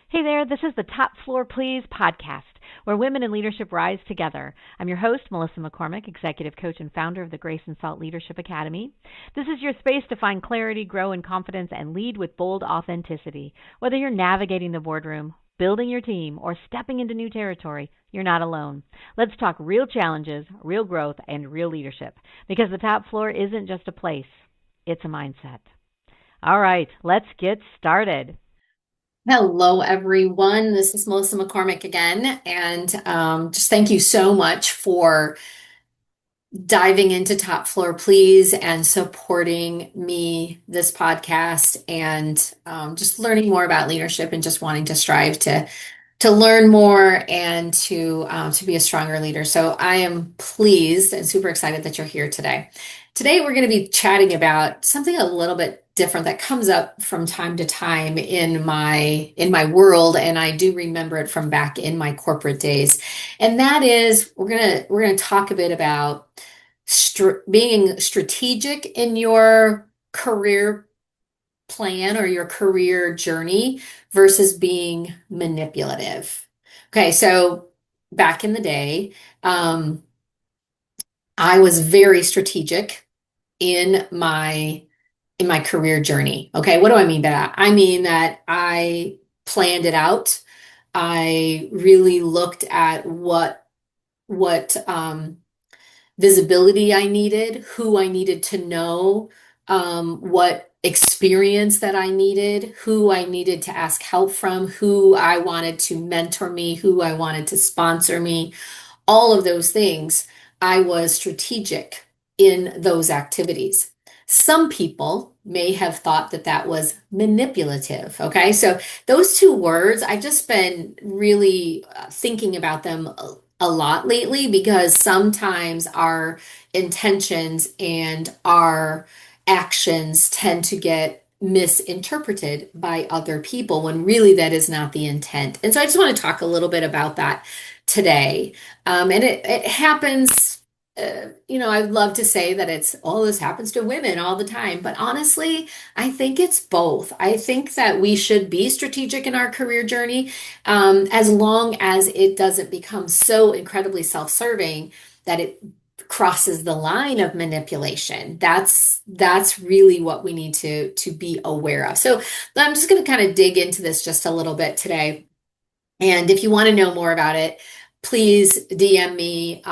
Hey there, this is the Top Floor Please podcast, where women in leadership rise together. I'm your host, Melissa McCormick, executive coach and founder of the Grace and Salt Leadership Academy. This is your space to find clarity, grow in confidence, and lead with bold authenticity. Whether you're navigating the boardroom, building your team, or stepping into new territory, you're not alone. Let's talk real challenges, real growth, and real leadership, because the top floor isn't just a place, it's a mindset. All right, let's get started. Hello, everyone. This is Melissa McCormick again. And just thank you so much for diving into Top Floor Please and supporting me, this podcast, and just learning more about leadership and just wanting to strive to learn more and to be a stronger leader. So I am pleased and super excited that you're here today. Today we're going to be chatting about something a little bit different that comes up from time to time in my world, and I do remember it from back in my corporate days. And that is we're gonna talk a bit about being strategic in your career plan or your career journey versus being manipulative. Okay, so back in the day, um, I was very strategic in my career journey. Okay, what do I mean by that? I mean that I planned it out. I really looked at what visibility I needed, who I needed to know, what experience that I needed, who I needed to ask help from, who I wanted to mentor me, who I wanted to sponsor me, all of those things. I was strategic in those activities. Some people may have thought that that was manipulative. Okay, so those two words, I've just been really thinking about them a lot lately because sometimes our intentions and our actions tend to get misinterpreted by other people when really that is not the intent. And so I just want to talk a little bit about that today. And it happens, I'd love to say that it's all this happens to women all the time, but honestly, I think it's both. I think that we should be strategic in our career journey, as long as it doesn't become so incredibly self-serving that it crosses the line of manipulation. That's really what we need to be aware of. So I'm just going to kind of dig into this just a little bit today. And if you want to know more about it, please DM me.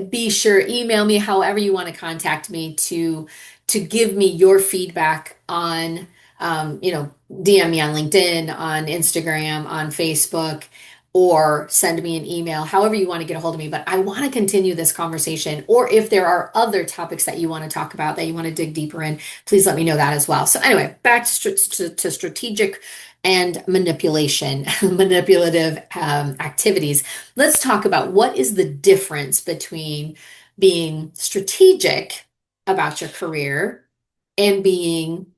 Be sure, email me, however you want to contact me to give me your feedback on, DM me on LinkedIn, on Instagram, on Facebook, or send me an email, however you want to get a hold of me. But I want to continue this conversation. Or if there are other topics that you want to talk about, that you want to dig deeper in, please let me know that as well. So anyway, back to strategic and manipulative activities. Let's talk about what is the difference between being strategic about your career and being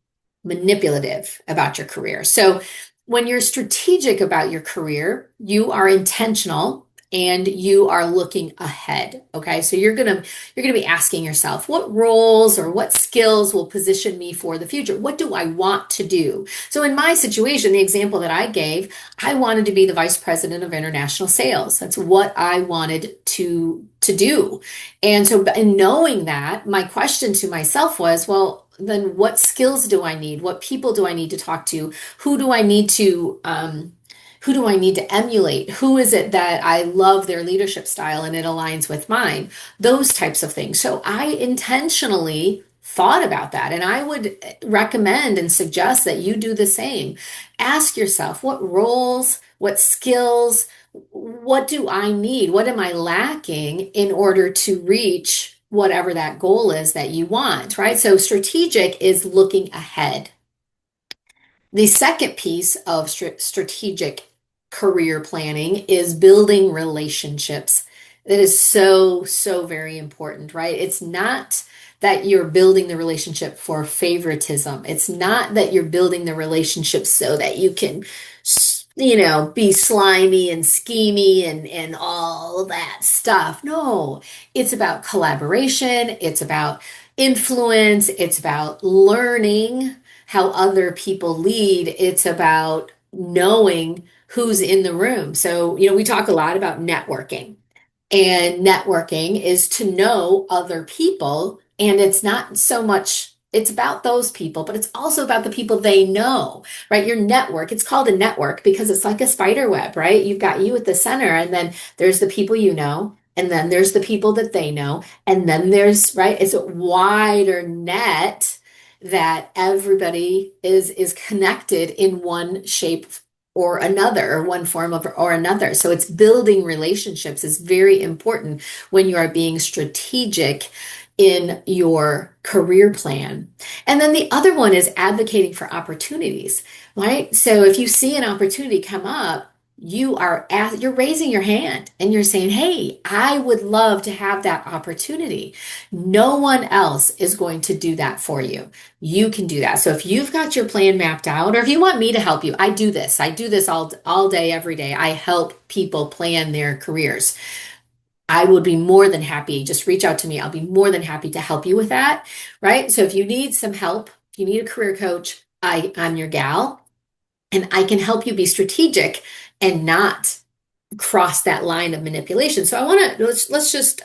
manipulative about your career. So, when you're strategic about your career, you are intentional and you are looking ahead. Okay, so you're gonna be asking yourself, what roles or what skills will position me for the future? What do I want to do? So in my situation, the example that I gave, I wanted to be the vice president of international sales. That's what I wanted to do. And so in knowing that, my question to myself was, well, then what skills do I need? What people do I need to talk to? Who do I need to emulate? Who is it that I love their leadership style and it aligns with mine? Those types of things. So I intentionally thought about that, and I would recommend and suggest that you do the same. Ask yourself, what roles, what skills, what do I need? What am I lacking in order to reach whatever that goal is that you want, right? So strategic is looking ahead. The second piece of strategic career planning is building relationships. That is so, so very important, right? It's not that you're building the relationship for favoritism. It's not that you're building the relationship so that you can, be slimy and schemy and all that stuff. No, it's about collaboration. It's about influence. It's about learning how other people lead. It's about knowing who's in the room. So, we talk a lot about networking. And networking is to know other people. And it's not so much, it's about those people, but it's also about the people they know, right? Your network, it's called a network because it's like a spider web, right? You've got you at the center, and then there's the people you know, and then there's the people that they know. And then there's, right? It's a wider net that everybody is connected in one shape or another, or one form of or another. So it's building relationships is very important when you are being strategic in your career plan. And then the other one is advocating for opportunities, right? So if you see an opportunity come up, you're raising your hand and you're saying, "Hey, I would love to have that opportunity." No one else is going to do that for you. You can do that. So if you've got your plan mapped out, or if you want me to help you, I do this. I do this all day, every day. I help people plan their careers. I would be more than happy. Just reach out to me. I'll be more than happy to help you with that. Right. So if you need some help, if you need a career coach, I'm your gal, and I can help you be strategic and not cross that line of manipulation. So I want to let's just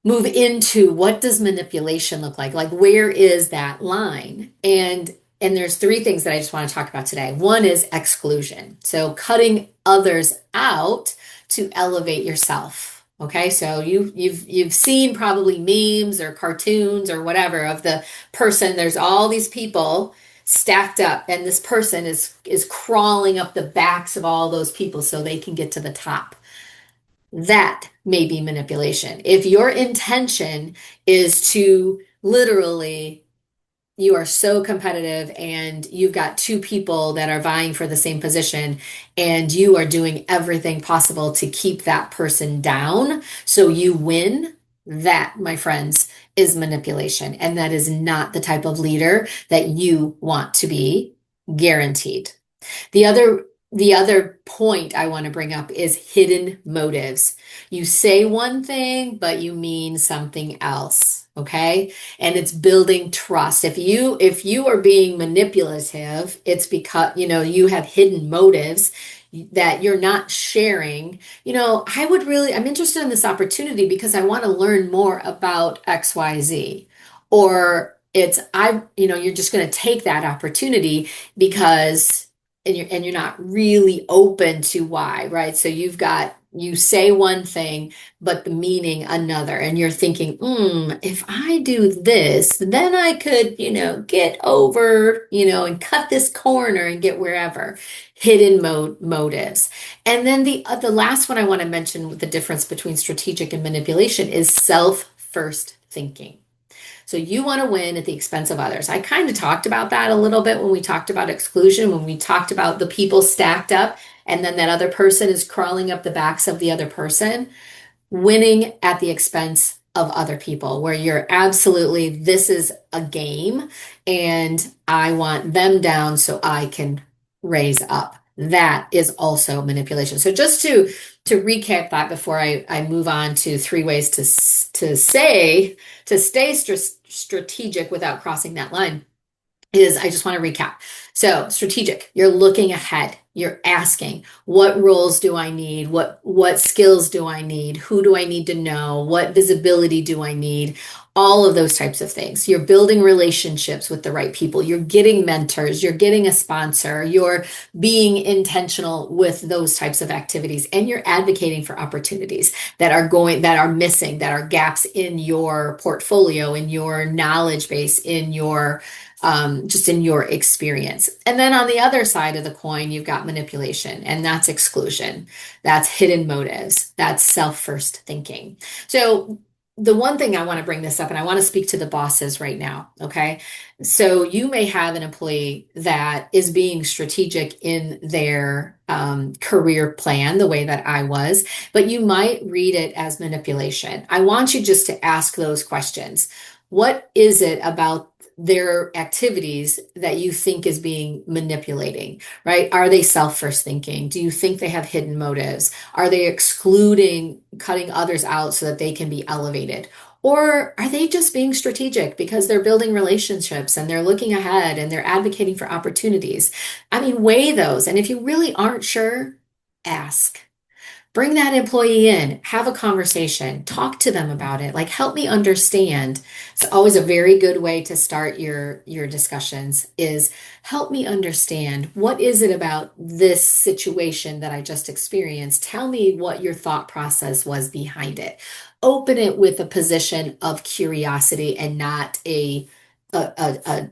move into what does manipulation look like? Like, where is that line? And there's three things that I just want to talk about today. One is exclusion. So cutting others out to elevate yourself. Okay? So you've seen probably memes or cartoons or whatever of the person. There's all these people stacked up, and this person is crawling up the backs of all those people so they can get to the top. That may be manipulation. If your intention is to literally, you are so competitive and you've got two people that are vying for the same position, and you are doing everything possible to keep that person down so you win, that, my friends, is manipulation. And that is not the type of leader that you want to be, guaranteed. The other the other point I want to bring up is hidden motives. You say one thing, but you mean something else, okay? And it's building trust. If you are being manipulative, it's because, you have hidden motives that you're not sharing. I'm interested in this opportunity because I want to learn more about XYZ. Or you're just going to take that opportunity because and you're not really open to why, right? So you say one thing, but the meaning another, and you're thinking, if I do this, then I could, get over, and cut this corner and get wherever. Hidden motives. And then the last one I want to mention with the difference between strategic and manipulation is self-first thinking. So you want to win at the expense of others. I kind of talked about that a little bit when we talked about exclusion, when we talked about the people stacked up and then that other person is crawling up the backs of the other person, winning at the expense of other people, where you're absolutely, this is a game and I want them down so I can raise up. That is also manipulation. So just to recap that before I move on to three ways to stay strategic without crossing that line, is I just want to recap. So strategic, you're looking ahead. You're asking, what roles do I need? What skills do I need? Who do I need to know? What visibility do I need? All of those types of things. You're building relationships with the right people. You're getting mentors. You're getting a sponsor. You're being intentional with those types of activities, and you're advocating for opportunities that are missing, that are gaps in your portfolio, in your knowledge base, in your just in your experience. And then on the other side of the coin, you've got manipulation, and that's exclusion. That's hidden motives. That's self-first thinking. So the one thing I want to bring this up, and I want to speak to the bosses right now, okay? So you may have an employee that is being strategic in their career plan, the way that I was, but you might read it as manipulation. I want you just to ask those questions. What is it about their activities that you think is being manipulating, right? Are they self-first thinking? Do you think they have hidden motives? Are they excluding, cutting others out so that they can be elevated? Or are they just being strategic because they're building relationships and they're looking ahead and they're advocating for opportunities? I mean, weigh those. And if you really aren't sure, ask. Bring that employee in, have a conversation, talk to them about it. Like, help me understand. It's always a very good way to start your discussions is help me understand what is it about this situation that I just experienced. Tell me what your thought process was behind it. Open it with a position of curiosity and not a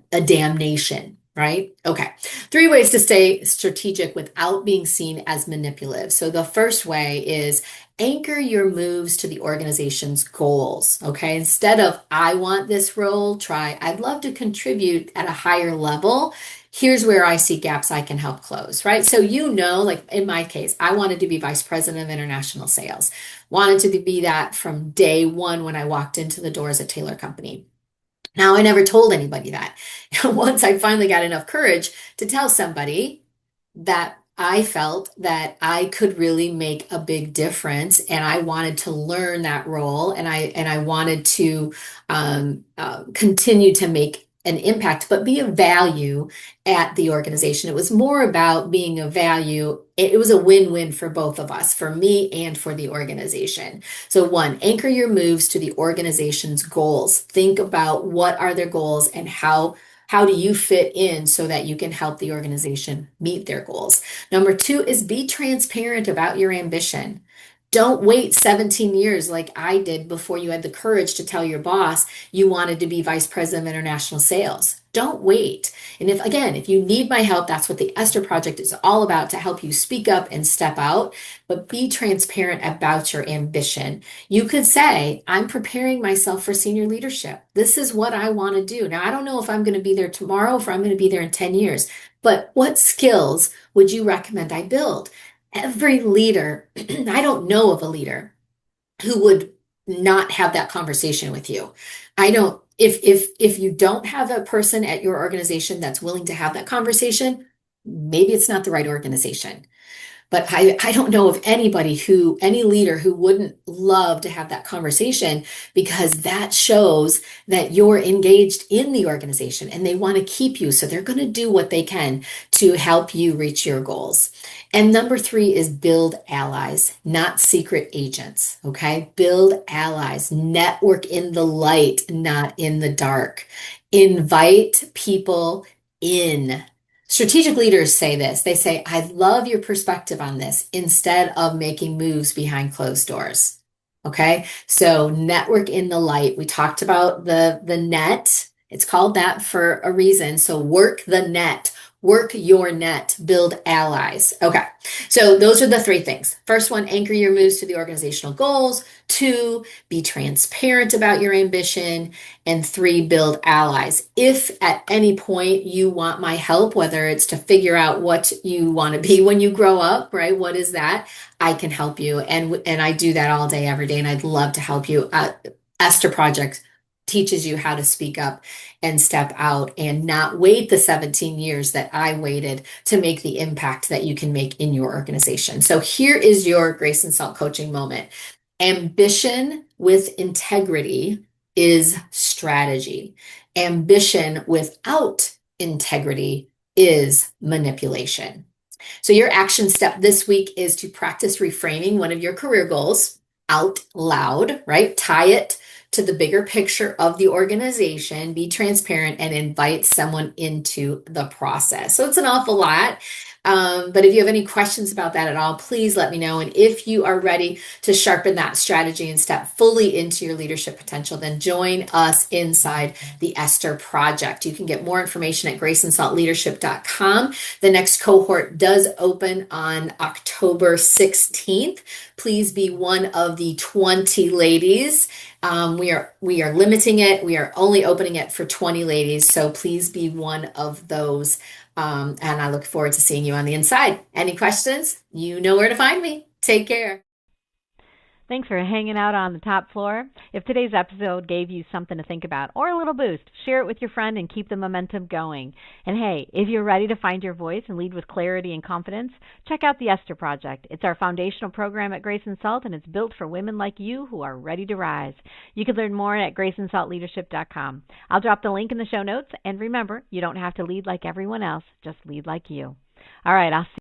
damnation, right? Okay. Three ways to stay strategic without being seen as manipulative. So the first way is anchor your moves to the organization's goals. Okay. Instead of, I want this role, try, I'd love to contribute at a higher level. Here's where I see gaps I can help close, right? So, like in my case, I wanted to be vice president of international sales, wanted to be that from day one when I walked into the doors at Taylor Company. Now, I never told anybody that. Once I finally got enough courage to tell somebody that I felt that I could really make a big difference, and I wanted to learn that role, and I wanted to continue to make an impact, but be of value at the organization. It was more about being of value. It was a win-win for both of us, for me and for the organization. So one, anchor your moves to the organization's goals. Think about what are their goals and how do you fit in so that you can help the organization meet their goals? Number two is be transparent about your ambition. Don't wait 17 years like I did before you had the courage to tell your boss you wanted to be vice president of international sales. Don't wait. And if you need my help, that's what the Esther Project is all about, to help you speak up and step out, but be transparent about your ambition. You could say, I'm preparing myself for senior leadership. This is what I want to do. Now, I don't know if I'm going to be there tomorrow, if I'm going to be there in 10 years, but what skills would you recommend I build? Every leader, I don't know of a leader who would not have that conversation with you. I don't, if you don't have a person at your organization that's willing to have that conversation, maybe it's not the right organization. But I don't know of any leader who wouldn't love to have that conversation, because that shows that you're engaged in the organization and they want to keep you. So they're going to do what they can to help you reach your goals. And number three is build allies, not secret agents. Okay. Build allies, network in the light, not in the dark. Invite people in. Strategic leaders say this. They say, I love your perspective on this, instead of making moves behind closed doors. Okay. So network in the light. We talked about the net. It's called that for a reason. So work the net, work your net, build allies. Okay. So those are the three things. First one, anchor your moves to the organizational goals. Two, be transparent about your ambition. And three, build allies. If at any point you want my help, whether it's to figure out what you want to be when you grow up, right? What is that? I can help you. And I do that all day, every day. And I'd love to help you. Esther Project teaches you how to speak up and step out and not wait the 17 years that I waited to make the impact that you can make in your organization. So here is your Grace and Salt coaching moment. Ambition with integrity is strategy. Ambition without integrity is manipulation. So, your action step this week is to practice reframing one of your career goals out loud, right? Tie it to the bigger picture of the organization, be transparent, and invite someone into the process. So, it's an awful lot. But if you have any questions about that at all, please let me know. And if you are ready to sharpen that strategy and step fully into your leadership potential, then join us inside the Esther Project. You can get more information at graceandsaltleadership.com. The next cohort does open on October 16th. Please be one of the 20 ladies. We are limiting it. We are only opening it for 20 ladies. So please be one of those. And I look forward to seeing you on the inside. Any questions? You know where to find me. Take care. Thanks for hanging out on the top floor. If today's episode gave you something to think about or a little boost, share it with your friend and keep the momentum going. And hey, if you're ready to find your voice and lead with clarity and confidence, check out the Esther Project. It's our foundational program at Grace and Salt, and it's built for women like you who are ready to rise. You can learn more at graceandsaltleadership.com. I'll drop the link in the show notes. And remember, you don't have to lead like everyone else, just lead like you. All right, I'll see